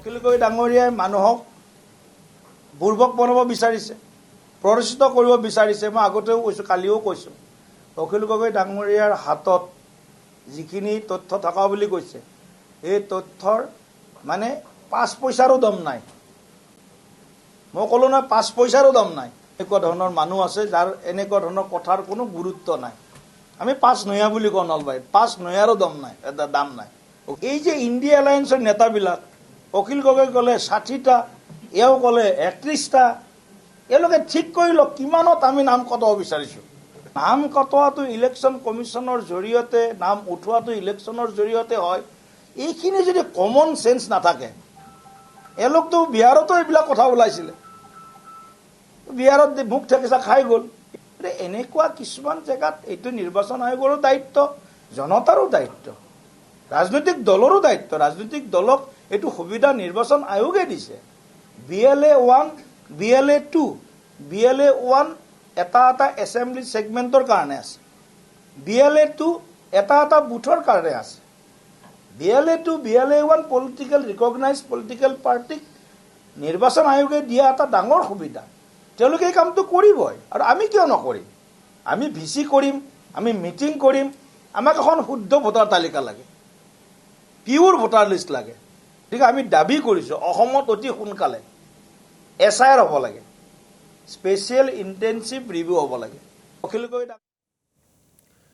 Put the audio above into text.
অখিল গগৈ ডাঙৰীয়াই মানুহক বুৰ্বক বনাব বিচাৰিছে, প্ৰৰোচিত কৰিব বিচাৰিছে। মই আগতেও কৈছোঁ, কালিও কৈছোঁ, অখিল গগৈ ডাঙৰীয়াৰ হাতত যিখিনি তথ্য থকা বুলি কৈছে, এই তথ্যৰ মানে 5 পইচাৰো দম নাই। মই ক'লো নহয়, 5 পইচাৰো দম নাই। এনেকুৱা ধৰণৰ মানুহ আছে যাৰ এনেকুৱা ধৰণৰ কথাৰ কোনো গুৰুত্ব নাই। আমি 5 নয়া বুলি কওঁ নলবাৰীত, 5 নয়াৰো দম নাই, এটা দাম নাই। এই যে ইণ্ডিয়া এলায়েন্সৰ নেতাবিলাক, অখিল গগৈ ক'লে 60টা, এওঁ ক'লে 31টা, এওঁলোকে ঠিক কৰি লওক কিমানত আমি নাম কটাব বিচাৰিছোঁ। নাম কটোৱাটো ইলেকশ্যন কমিশ্যনৰ জৰিয়তে, নাম উঠোৱাটো ইলেকশ্যনৰ জৰিয়তে হয়। এইখিনি যদি কমন চেঞ্চ নাথাকে, এওঁলোকতো বিহাৰতো এইবিলাক কথা ওলাইছিলে, বিহাৰত মুখ ঠেকেচা খাই গ'ল। এনেকুৱা কিছুমান জেগাত এইটো নিৰ্বাচন আয়োগৰো দায়িত্ব, জনতাৰো দায়িত্ব, ৰাজনৈতিক দলৰো দায়িত্ব। ৰাজনৈতিক দলক এইটো সুবিধা নিৰ্বাচন আয়োগে দিছে। BLA 1, BLA 2, BLA 1 এটা এছেম্বলি ছেগমেণ্টৰ কাৰণে আছে, BLA 2 এটা বুথৰ কাৰণে আছে। BLA 2, BLA 1 political recognise political পাৰ্টিক নিৰ্বাচন আয়োগে দিয়া এটা ডাঙৰ সুবিধা। তেওঁলোকে এই কামটো কৰিবই, আৰু আমি কিয় নকৰিম? আমি VC কৰিম, আমি মিটিং কৰিম। আমাক এখন শুদ্ধ ভোটাৰ তালিকা লাগে, পিয়ৰ ভোটাৰ লিষ্ট লাগে। গতিকে আমি দাবী কৰিছোঁ, অসমত অতি সোনকালে SIR হ'ব লাগে, স্পেচিয়েল ইণ্টেনচিভ ৰিভিউ হ'ব লাগে। অখিল গগৈ